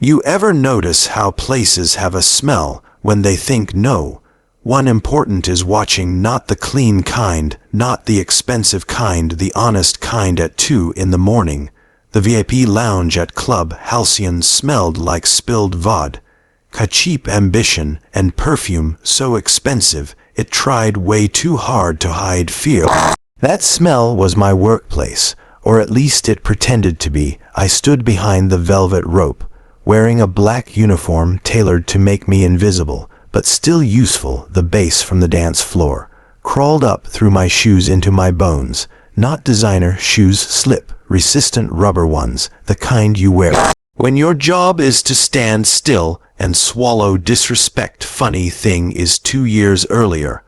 You ever notice how places have a smell when they think no? One important is watching, not the clean kind, not the expensive kind, the honest kind. At 2 in the morning, the VIP lounge at Club Halcyon smelled like spilled vod. Cheap ambition and perfume so expensive it tried way too hard to hide fear. That smell was my workplace, or at least it pretended to be. I stood behind the velvet rope, wearing a black uniform tailored to make me invisible, but still useful. The bass from the dance floor crawled up through my shoes into my bones. Not designer shoes, slip-resistant rubber ones, the kind you wear when your job is to stand still and swallow disrespect. Funny thing is, 2 years earlier,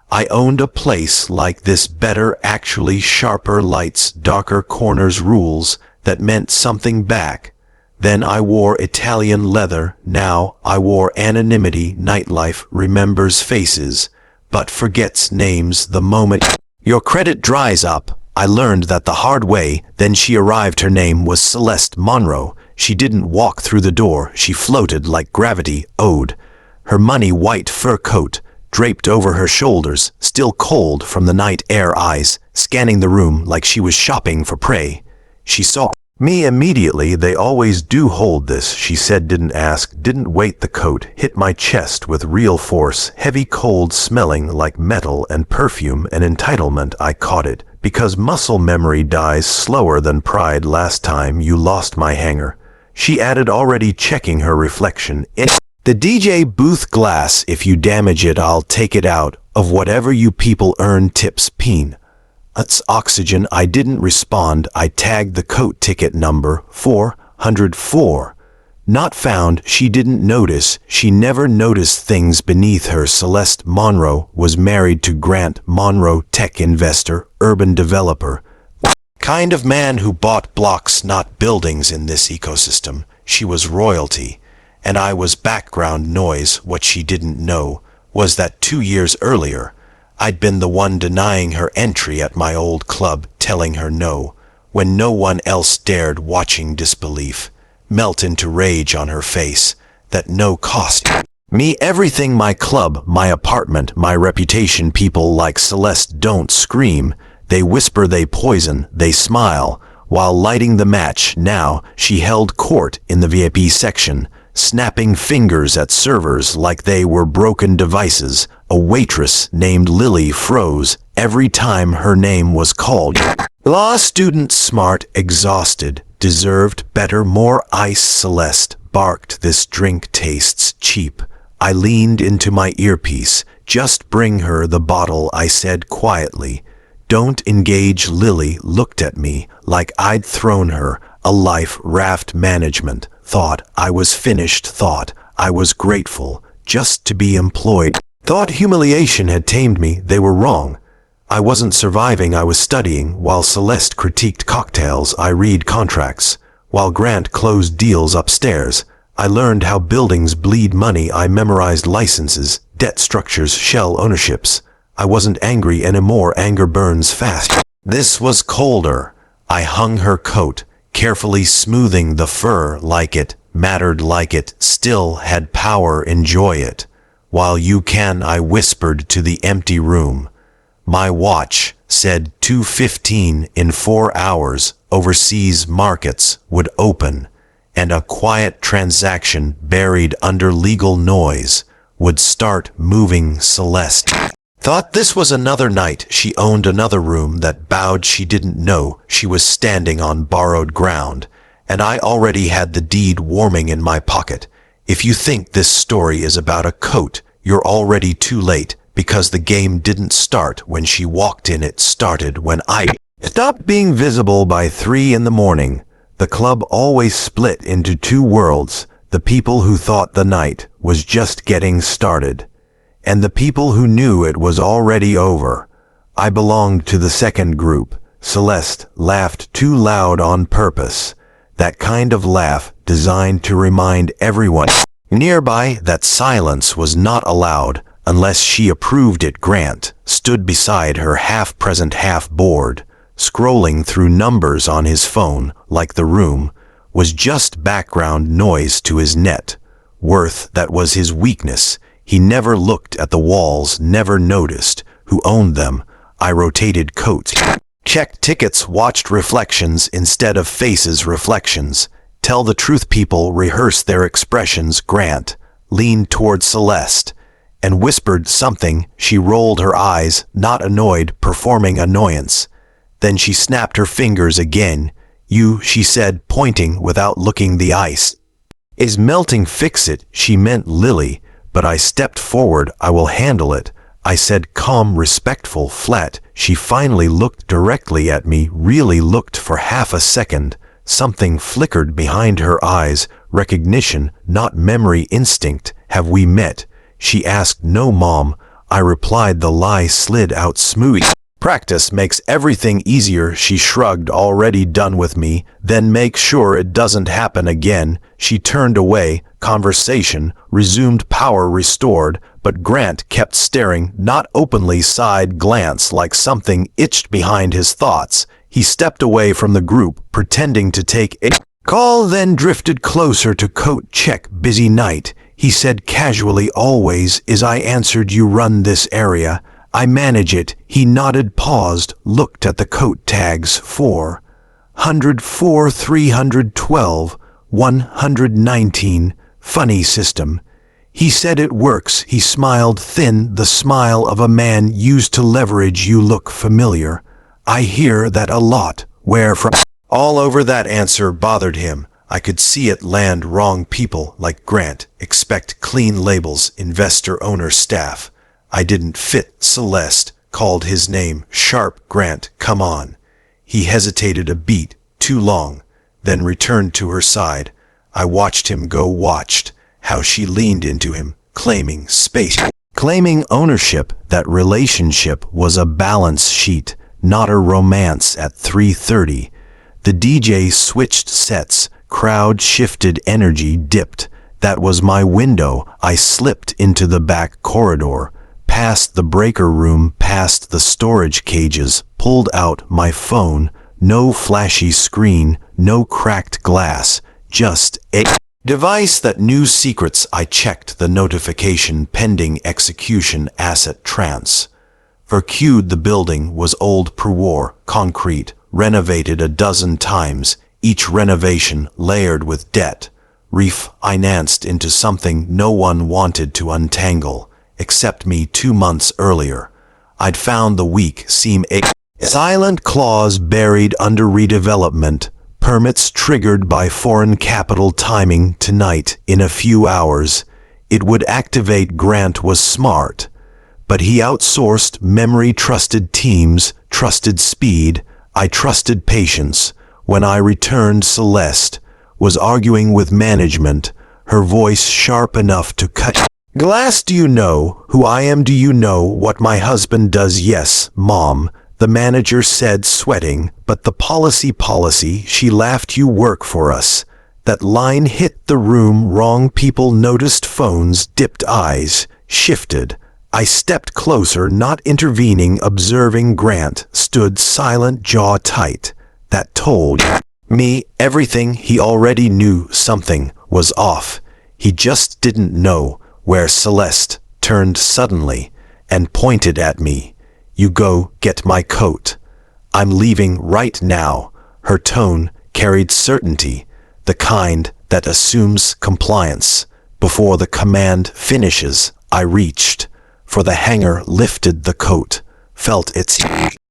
I owned a place like this. Better, actually, sharper lights, darker corners, rules that meant something back. Then I wore Italian leather, now I wore anonymity. Nightlife remembers faces, but forgets names the moment your credit dries up. I learned that the hard way. Then she arrived. Her name was Celeste Monroe. She didn't walk through the door, she floated like gravity owed. Her money white fur coat draped over her shoulders, still cold from the night air, eyes scanning the room like she was shopping for prey. She saw me immediately. They always do hold this, she said. Didn't ask, didn't wait. The coat hit my chest with real force, heavy, cold, smelling like metal and perfume and entitlement. I caught it, because muscle memory dies slower than pride. Last time you lost my hanger, she added, already checking her reflection in the DJ booth glass. If you damage it, I'll take it out of whatever you people earn tips. Peen. It's oxygen. I didn't respond. I tagged the coat, ticket number 404. Not found. She didn't notice. She never noticed things beneath her. Celeste Monroe was married to Grant Monroe, tech investor, urban developer. Kind of man who bought blocks, not buildings in this ecosystem. She was royalty, and I was background noise. What she didn't know was that 2 years earlier, I'd been the one denying her entry at my old club, telling her no, when no one else dared, watching disbelief melt into rage on her face. That no cost me everything. My club, my apartment, my reputation. People like Celeste don't scream. They whisper, they poison, they smile, while lighting the match. Now she held court in the VIP section, snapping fingers at servers like they were broken devices. A waitress named Lily froze every time her name was called. Law student, smart, exhausted, deserved better, more ice. Celeste barked, this drink tastes cheap. I leaned into my earpiece. Just bring her the bottle, I said quietly. Don't engage. Lily looked at me like I'd thrown her a life raft. Management thought I was finished, thought I was grateful just to be employed, thought humiliation had tamed me. They were wrong. I wasn't surviving, I was studying. While Celeste critiqued cocktails, I read contracts. While Grant closed deals upstairs, I learned how buildings bleed money. I memorized licenses, debt structures, shell ownerships. I wasn't angry anymore. Anger burns fast. This was colder. I hung her coat, carefully smoothing the fur like it mattered, like it still had power. Enjoy it while you can, I whispered to the empty room. My watch said 2:15. In 4 hours, overseas markets would open, and a quiet transaction buried under legal noise would start moving. Celeste thought this was another night. She owned another room that bowed. She didn't know she was standing on borrowed ground, and I already had the deed warming in my pocket. If you think this story is about a coat, you're already too late, because the game didn't start when she walked in. It started when I stopped being visible. By 3 in the morning, the club always split into two worlds: the people who thought the night was just getting started, and the people who knew it was already over. I belonged to the second group. Celeste laughed too loud on purpose, that kind of laugh designed to remind everyone nearby that silence was not allowed unless she approved it. Grant stood beside her, half present, half bored, scrolling through numbers on his phone like the room was just background noise to his net worth. That was his weakness. He never looked at the walls, never noticed who owned them. I rotated coats, checked tickets, watched reflections instead of faces. Reflections. Tell the truth, people rehearse their expressions. Grant leaned toward Celeste and whispered something. She rolled her eyes, not annoyed, performing annoyance. Then she snapped her fingers again. You, she said, pointing without looking. The ice is melting. Fix it. She meant Lily, but I stepped forward. I will handle it, I said, calm, respectful, flat. She finally looked directly at me, really looked for half a second. Something flickered behind her eyes. Recognition, not memory. Instinct. Have we met? She asked. No, Mom, I replied. The lie slid out smooth. Practice makes everything easier. She shrugged. Already done with me? Then make sure it doesn't happen again. She turned away. Conversation resumed. Power restored. But Grant kept staring, not openly. Side glance, like something itched behind his thoughts. He stepped away from the group, pretending to take a call, then drifted closer to coat check. Busy night, he said casually. Always is, I answered. You run this area? I manage it. He nodded, paused, looked at the coat tags. 404, 312, 119. Funny system. He said it works. He smiled, thin, the smile of a man used to leverage. You look familiar. I hear that a lot. Where from? All over. That answer bothered him. I could see it land. Wrong people like Grant expect clean labels. Investor, owner, staff. I didn't fit. Celeste called his name sharp. Grant, come on. He hesitated a beat, too long, then returned to her side. I watched him go, watched how she leaned into him, claiming space, claiming ownership. That relationship was a balance sheet, not a romance. At 3:30, the DJ switched sets, crowd shifted, energy dipped. That was my window. I slipped into the back corridor, past the breaker room, past the storage cages, pulled out my phone. No flashy screen, no cracked glass, just a device that knew secrets. I checked the notification, pending execution, asset transfer queued. The building was old pre-war, concrete, renovated a dozen times, each renovation layered with debt, refinanced into something no one wanted to untangle. Except me. 2 months earlier, I'd found the weak seam, a silent clause buried under redevelopment, permits triggered by foreign capital. Timing. Tonight, in a few hours, it would activate. Grant was smart, but he outsourced memory. Trusted teams, trusted speed. I trusted patience. When I returned, Celeste was arguing with management, her voice sharp enough to cut glass. Do you know who I am? Do you know what my husband does? Yes, Mom, the manager said, sweating. But the policy, she laughed. You work for us. That line hit the room. Wrong people noticed. Phones dipped. Eyes shifted. I stepped closer, not intervening, observing. Grant stood silent, jaw tight. That told me everything. He already knew something was off. He just didn't know where. Celeste turned suddenly and pointed at me. You go get my coat. I'm leaving right now. Her tone carried certainty, the kind that assumes compliance before the command finishes. I reached for the hanger, lifted the coat, felt its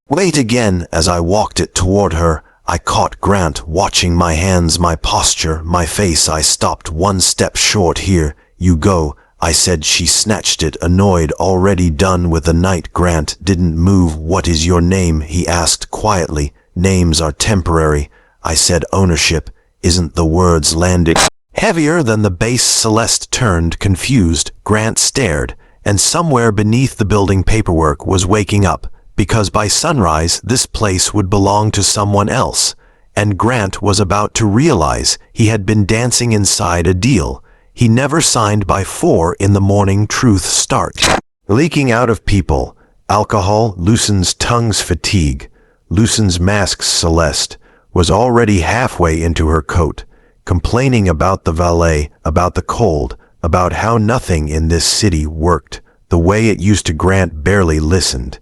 weight again as I walked it toward her. I caught Grant watching my hands, my posture, my face. I stopped 1 step short. Here you go, I said. She snatched it, annoyed. Already done with the night. Grant didn't move. What is your name? He asked quietly. Names are temporary, I said. Ownership isn't. The words landed heavier than the bass. Celeste turned, confused. Grant stared, and somewhere beneath the building paperwork was waking up, because by sunrise this place would belong to someone else, and Grant was about to realize he had been dancing inside a deal he never signed. By 4 in the morning, truth starts leaking out of people. Alcohol loosens tongues, fatigue loosens masks. Celeste was already halfway into her coat, complaining about the valet, about the cold, about how nothing in this city worked the way it used to. Grant barely listened.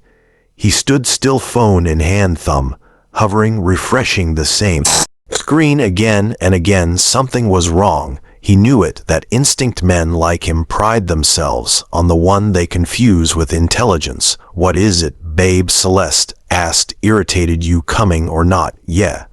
He stood still, phone in hand, thumb hovering, refreshing the same screen again and again. Something was wrong. He knew it, that instinct. Men like him pride themselves on the one they confuse with intelligence. What is it, babe? Celeste asked, irritated. You coming or not? Yeah.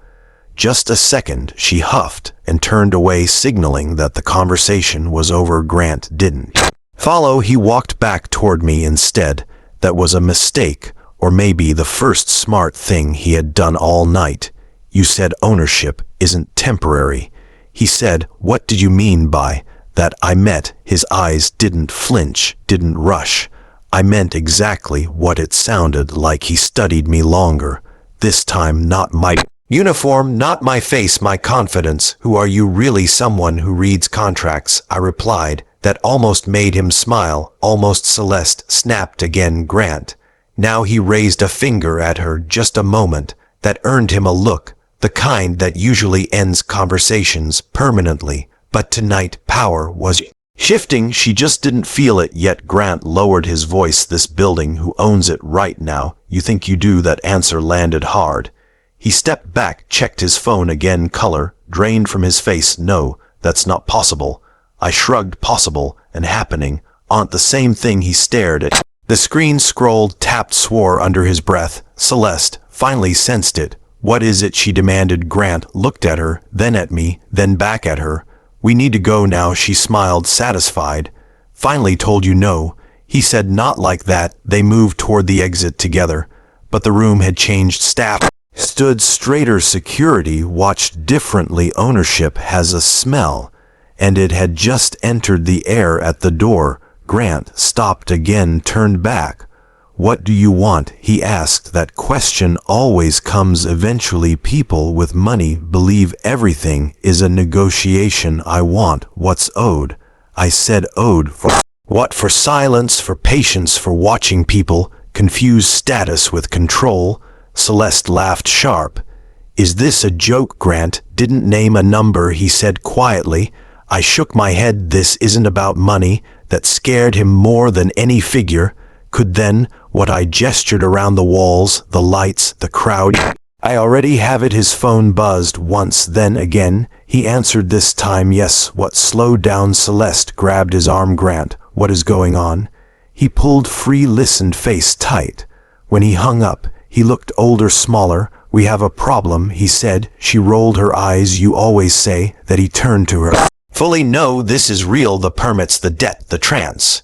Just a second, she huffed and turned away, signaling that the conversation was over. Grant didn't follow. He walked back toward me instead. That was a mistake, or maybe the first smart thing he had done all night. You said ownership isn't temporary. He said, what did you mean by that? I meant, his eyes didn't flinch, didn't rush. I meant exactly what it sounded like. He studied me longer. This time, not my uniform, not my face, my confidence. Who are you really? Someone who reads contracts, I replied. That almost made him smile, almost. Celeste snapped again. Grant. Now he raised a finger at her, just a moment, that earned him a look, the kind that usually ends conversations permanently. But tonight power was shifting. She just didn't feel it yet. Grant lowered his voice. This building, who owns it right now? You think you do? That answer landed hard. He stepped back, checked his phone again. Color drained from his face. No, that's not possible. I shrugged. Possible and happening aren't the same thing. He stared at the screen, scrolled, tapped, swore under his breath. Celeste finally sensed it. What is it? She demanded. Grant looked at her, then at me, then back at her. We need to go now. She smiled, satisfied. Finally told you no. He said, not like that. They moved toward the exit together, but the room had changed. Staff stood straighter, security watched differently. Ownership has a smell, and it had just entered the air at the door. Grant stopped again, turned back. What do you want? He asked. That question always comes eventually. People with money believe everything is a negotiation. I want what's owed. I said, owed for what? For silence, for patience, for watching people confuse status with control. Celeste laughed sharp. Is this a joke? Grant didn't name a number, he said quietly. I shook my head. This isn't about money. That scared him more than any figure could. Then what? I gestured around the walls, the lights, the crowd. I already have it. His phone buzzed once, then again. He answered this time. Yes. What? Slowed down. Celeste grabbed his arm. Grant, what is going on? He pulled free, listened, face tight. When he hung up, he looked older, smaller. We have a problem, he said. She rolled her eyes. You always say that. He turned to her. Fully. No, this is real. The permits, the debt, the trance.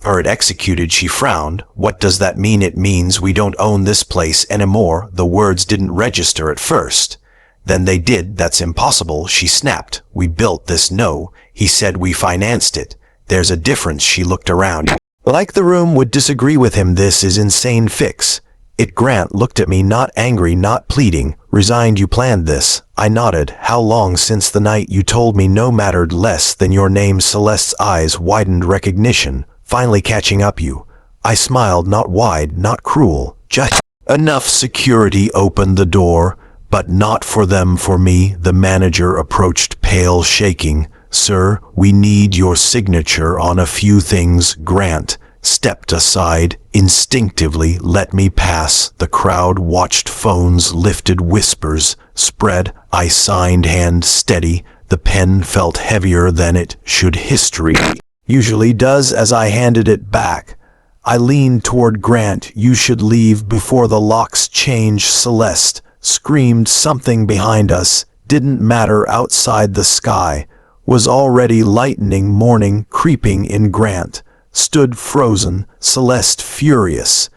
Or it executed. She frowned. What does that mean? It means we don't own this place anymore. The words didn't register at first. Then they did. That's impossible, she snapped. We built this. No, he said, we financed it. There's a difference. She looked around. Like the room would disagree with him. This is insane. Fix it. Grant looked at me, not angry, not pleading, resigned. You planned this. I nodded. How long? Since the night you told me no mattered less than your name. Celeste's eyes widened, recognition finally catching up. You. I smiled, not wide, not cruel, just enough. Security opened the door, but not for them, for me. The manager approached, pale, shaking. Sir, we need your signature on a few things. Grant stepped aside, instinctively let me pass. The crowd watched, phones lifted, whispers spread. I signed, hand steady. The pen felt heavier than it should. History usually does. As I handed it back, I leaned toward Grant. You should leave before the locks change. Celeste screamed. Something behind us. Didn't matter. Outside, the sky was already lightening. Morning creeping in. Grant stood frozen, Celeste furious,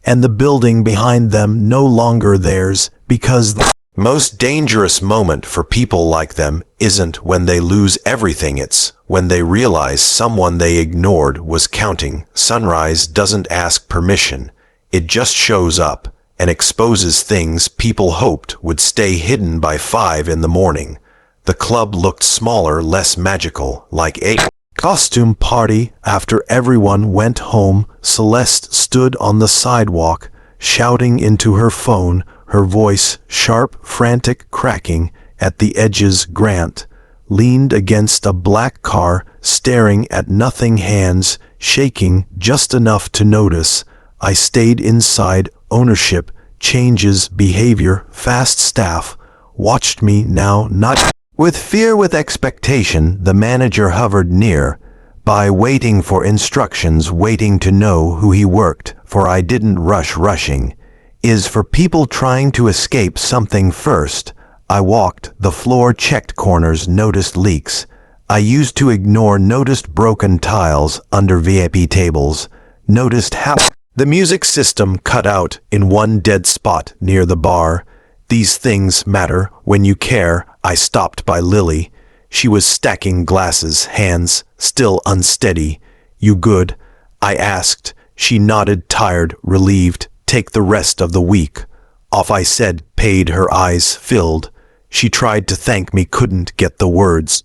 and the building behind them no longer theirs, because the most dangerous moment for people like them isn't when they lose everything. It's when they realize someone they ignored was counting. Sunrise doesn't ask permission. It just shows up and exposes things people hoped would stay hidden by 5 in the morning. The club looked smaller, less magical, like a costume party. After everyone went home, Celeste stood on the sidewalk, shouting into her phone, her voice sharp, frantic, cracking at the edges. Grant leaned against a black car, staring at nothing, hands shaking just enough to notice. I stayed inside. Ownership changes behavior. Fast staff watched me now, not with fear, with expectation. The manager hovered near by, waiting for instructions, waiting to know who he worked for. I didn't rush. Rushing is for people trying to escape something first. I walked the floor, checked corners, noticed leaks I used to ignore, noticed broken tiles under VIP tables, noticed how the music system cut out in one dead spot near the bar. These things matter when you care. I stopped by Lily. She was stacking glasses, hands still unsteady. You good? I asked. She nodded, tired, relieved. Take the rest of the week off, I said, paid. Her eyes filled. She tried to thank me, couldn't get the words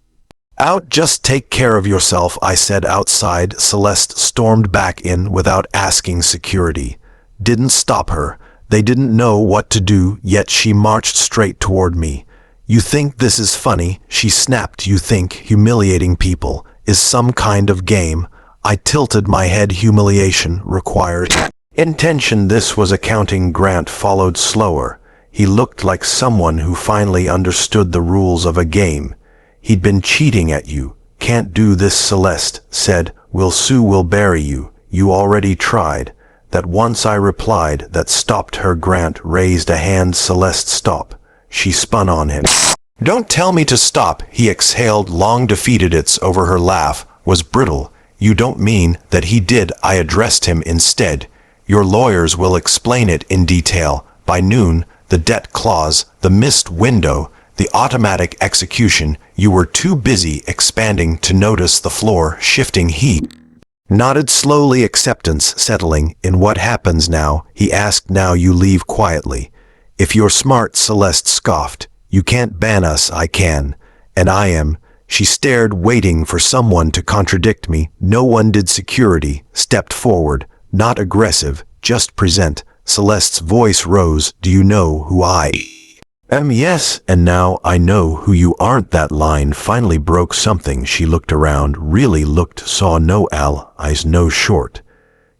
out. Just take care of yourself, I said. Outside, Celeste stormed back in without asking. Security didn't stop her. They didn't know what to do, yet she marched straight toward me. You think this is funny? She snapped. You think humiliating people is some kind of game? I tilted my head. Humiliation required intention. This was accounting. Grant followed slower. He looked like someone who finally understood the rules of a game. He'd been cheating at you. Can't do this, Celeste said. We'll sue, we'll bury you. You already tried. That once, I replied. That stopped her. Grant raised a hand. Celeste, stop. She spun on him. Don't tell me to stop, he exhaled. Long defeated. It's over. Her laugh was brittle. You don't mean that he did? I addressed him instead. Your lawyers will explain it in detail. By noon, the debt clause, the missed window, the automatic execution. You were too busy expanding to notice the floor shifting. He nodded slowly, acceptance settling in. What happens now? He asked. Now you leave quietly. If you're smart, Celeste scoffed. You can't ban us. I can. And I am. She stared, waiting for someone to contradict me. No one did. Security stepped forward, not aggressive, just present. Celeste's voice rose. Do you know who I am? Yes, and now I know who you aren't. That line finally broke something. She looked around, really looked, saw no allies, no short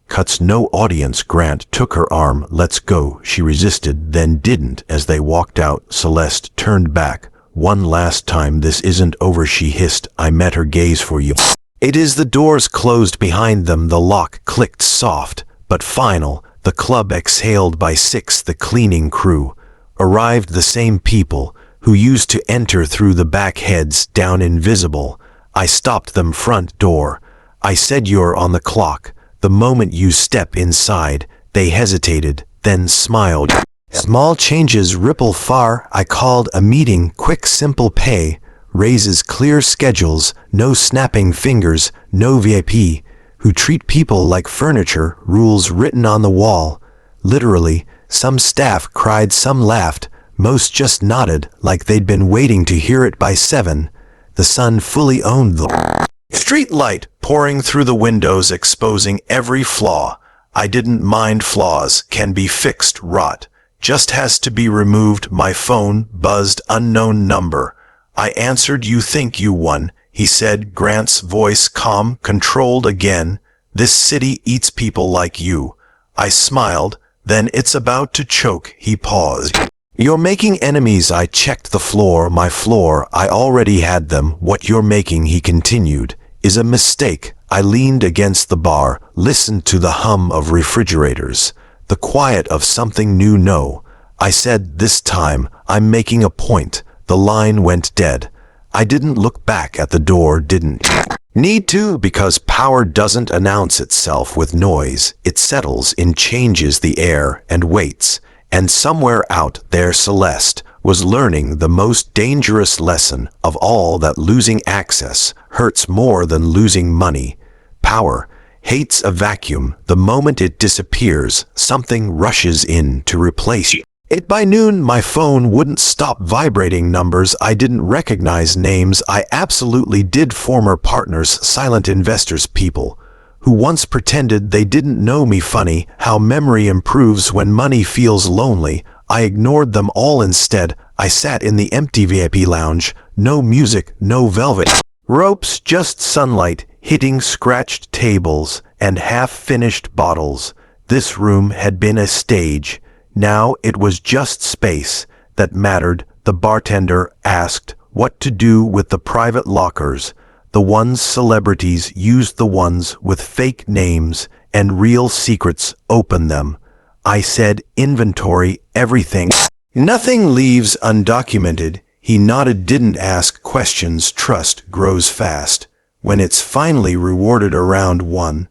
cuts, no audience. Grant took her arm. Let's go. She resisted, then didn't. As they walked out, Celeste turned back. One last time. This isn't over, she hissed. I met her gaze. For you. It is. The doors closed behind them. The lock clicked, soft but final. The club exhaled. By 6, the cleaning crew arrived. The same people who used to enter through the back, heads down, invisible. I stopped them. Front door. I said, you're on the clock. The moment you step inside. They hesitated, then smiled. Small changes ripple far. I called a meeting. Quick, simple pay raises, clear schedules, no snapping fingers, no VIP who treat people like furniture. Rules written on the wall. Literally. Some staff cried, some laughed, most just nodded like they'd been waiting to hear it. By 7, the sun fully owned the street light pouring through the windows, exposing every flaw. I didn't mind. Flaws can be fixed. Rot just has to be removed. My phone buzzed. Unknown number. I answered. You think you won, he said. Grant's voice calm, controlled again. This city eats people like you. I smiled. Then it's about to choke. He paused. You're making enemies. I checked the floor. My floor. I already had them. What you're making, he continued, is a mistake. I leaned against the bar, listened to the hum of refrigerators, the quiet of something new. No, I said, this time, I'm making a point. The line went dead. I didn't look back at the door. Didn't need to, because power doesn't announce itself with noise. It settles in, changes the air, and waits. And somewhere out there, Celeste was learning the most dangerous lesson of all, that losing access hurts more than losing money. Power hates a vacuum. The moment it disappears, something rushes in to replace it. By noon, my phone wouldn't stop vibrating. Numbers I didn't recognize, names I absolutely did. Former partners, silent investors, people who once pretended they didn't know me. Funny how memory improves when money feels lonely. I ignored them all. Instead, I sat in the empty VIP lounge, No music, no velvet ropes, just sunlight hitting scratched tables and half-finished bottles. This room had been a stage. Now it was just space that mattered. The bartender asked what to do with the private lockers. The ones celebrities used, the ones with fake names and real secrets, open them. I said, inventory everything. Nothing leaves undocumented. He nodded, didn't ask questions. Trust grows fast when it's finally rewarded. Around 1.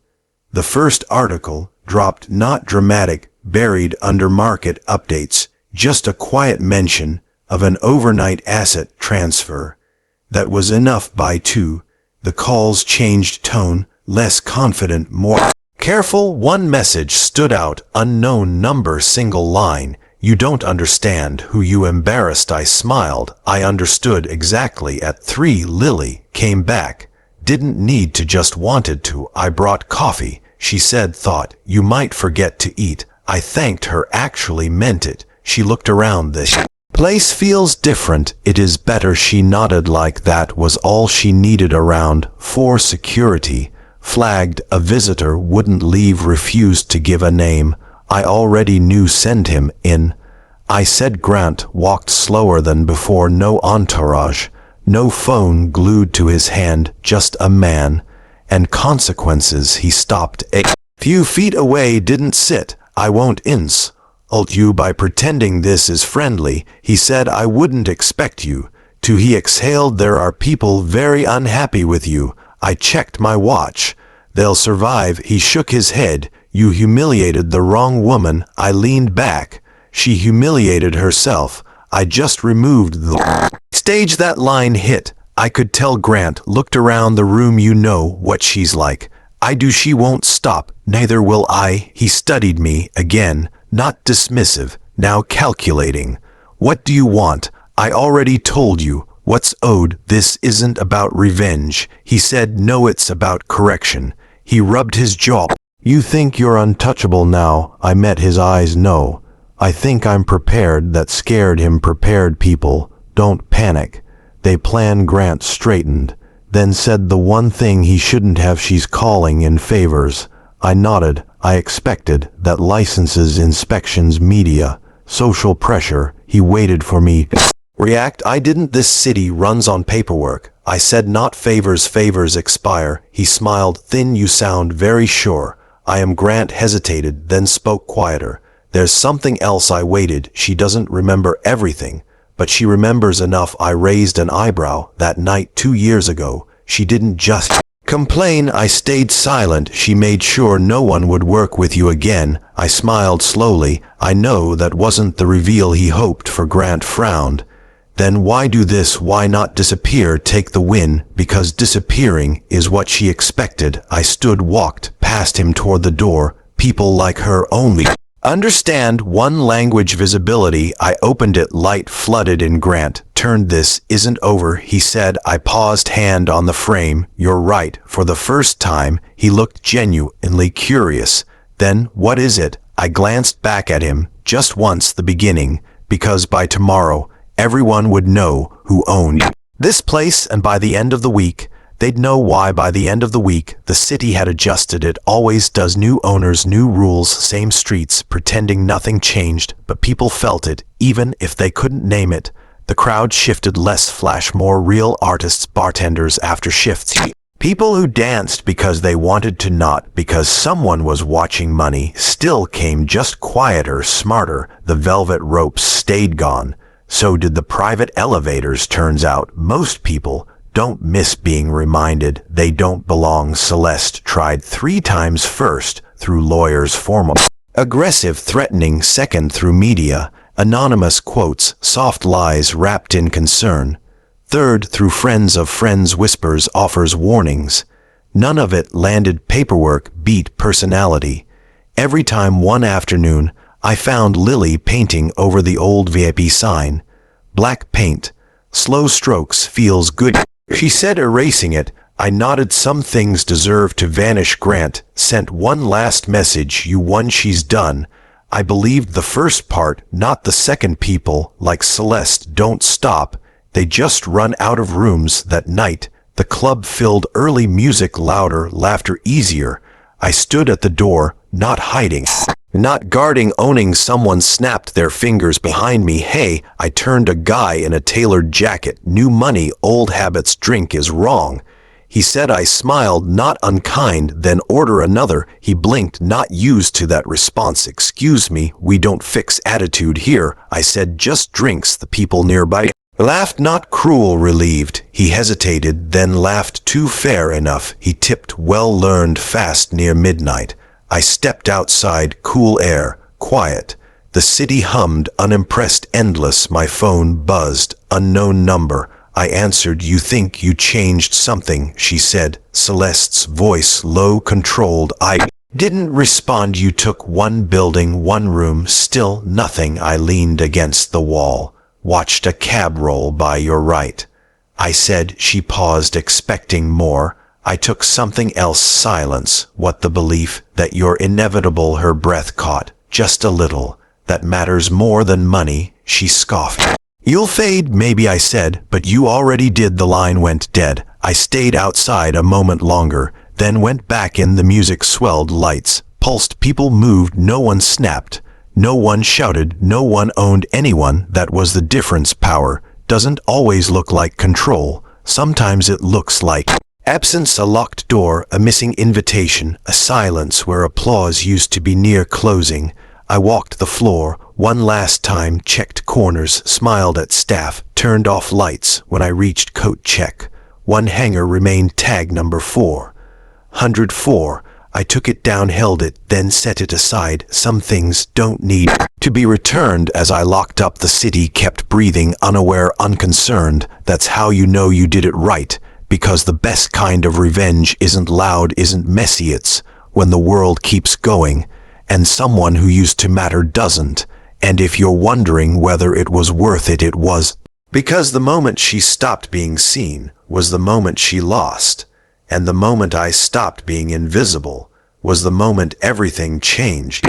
The first article dropped, not dramatic, buried under market updates, just a quiet mention of an overnight asset transfer. That was enough. By 2, the calls changed tone, less confident, more careful. One message stood out, unknown number, single line. You don't understand who you embarrassed. I smiled. I understood exactly. At 3, Lily came back. Didn't need to, just wanted to. I brought coffee. She said, thought you might forget to eat. I thanked her, actually meant it. She looked around. This place feels different. It is better. She nodded, like that was all she needed. Around 4, security flagged a visitor, wouldn't leave, refused to give a name. I already knew, send him in. I said. Grant walked slower than before. No entourage, no phone glued to his hand, just a man and consequences. He stopped a few feet away, didn't sit. I won't insult you by pretending this is friendly, he said. I wouldn't expect you to. He exhaled. There are people very unhappy with you. I checked my watch. They'll survive. He shook his head. You humiliated the wrong woman. I leaned back. She humiliated herself. I just removed the stage that line hit. I could tell. Grant looked around the room. You know what she's like. I do. She won't stop. Neither will I. He studied me again, not dismissive, now calculating. What do you want? I already told you what's owed. This isn't about revenge, he said. No, it's about correction. He rubbed his jaw. You think you're untouchable now? I met his eyes. No. I think I'm prepared. That scared him. Prepared people don't panic. They plan. Grant straightened, then said the one thing he shouldn't have. She's calling in favors. I nodded. I expected that. Licenses, inspections, media, social pressure. He waited for me to react. I didn't. This city runs on paperwork. I said, not favors. Favors expire. He smiled thin. You sound very sure. I am. Grant hesitated, then spoke quieter. There's something else. I waited. She doesn't remember everything, but she remembers enough. I raised an eyebrow. That night 2 years ago, she didn't just complain. I stayed silent. She made sure no one would work with you again. I smiled slowly. I know that wasn't the reveal he hoped for. Grant frowned. Then why do this? Why not disappear? Take the win, because disappearing is what she expected. I stood, walked past him toward the door. People like her only understand one language, visibility. I opened it. Light flooded in. Grant turned. This isn't over, he said. I paused, hand on the frame. You're right. For the first time, he looked genuinely curious. Then, what is it? I glanced back at him. Just once, the beginning, because by tomorrow, everyone would know who owned this place, and by the end of the week, they'd know why. By the end of the week, the city had adjusted. It always does. New owners, new rules, same streets, pretending nothing changed, but people felt it, even if they couldn't name it. The crowd shifted. Less flash, more real. Artists, bartenders, after shifts. People who danced because they wanted to, not because someone was watching. Money still came, just quieter, smarter. The velvet ropes stayed gone. So did the private elevators. Turns out most people don't miss being reminded they don't belong. Celeste tried 3 times. First, through lawyers, formal, aggressive, threatening. Second, through media, anonymous quotes, soft lies wrapped in concern. Third, through friends of friends, whispers, offers, warnings. None of it landed. Paperwork beat personality. Every time. One afternoon, I found Lily painting over the old VIP sign. Black paint. Slow strokes. Feels good, she said, erasing it. I nodded. Some things deserve to vanish. Grant sent one last message. You won. She's done. I believed the first part, not the second. People like Celeste don't stop They just run out of rooms that night. The club filled, early music louder, laughter easier. I stood at the door, not hiding, not guarding, owning. Someone snapped their fingers behind me. Hey, I turned. A guy in a tailored jacket. New money, old habits. Drink is wrong, he said. I smiled, not unkind. Then order another. He blinked, not used to that response. Excuse me, we don't fix attitude here, I said. Just drinks. The people nearby laughed, not cruel, relieved. He hesitated, then laughed too. Fair enough. He tipped. Well learned. Fast. Near midnight I stepped outside. Cool air, quiet. The city hummed, unimpressed, endless. My phone buzzed. Unknown number. I answered. You think you changed something, she said. Celeste's voice, low, controlled. I didn't respond. You took one building, one room, still nothing. I leaned against the wall, watched a cab roll by. Your right, I said. She paused, expecting more. I took something else. Silence. What? The belief that you're inevitable. Her breath caught. Just a little. That matters more than money, she scoffed. You'll fade, maybe, I said, but you already did. The line went dead. I stayed outside a moment longer, then went back in. The music swelled, lights pulsed, people moved. No one snapped, no one shouted, no one owned anyone. That was the difference. Power doesn't always look like control. Sometimes it looks like absence, a locked door, a missing invitation, a silence where applause used to be near closing. I walked the floor one last time, checked corners, smiled at staff, turned off lights. When I reached coat check, one hanger remained. Tag number 404. I took it down, held it, then set it aside. Some things don't need to be returned. As I locked up, the city kept breathing, unaware, unconcerned. That's how you know you did it right, because the best kind of revenge isn't loud, isn't messy. It's when the world keeps going and someone who used to matter doesn't. And if you're wondering whether it was worth it, it was. Because the moment she stopped being seen was the moment she lost. And the moment I stopped being invisible was the moment everything changed.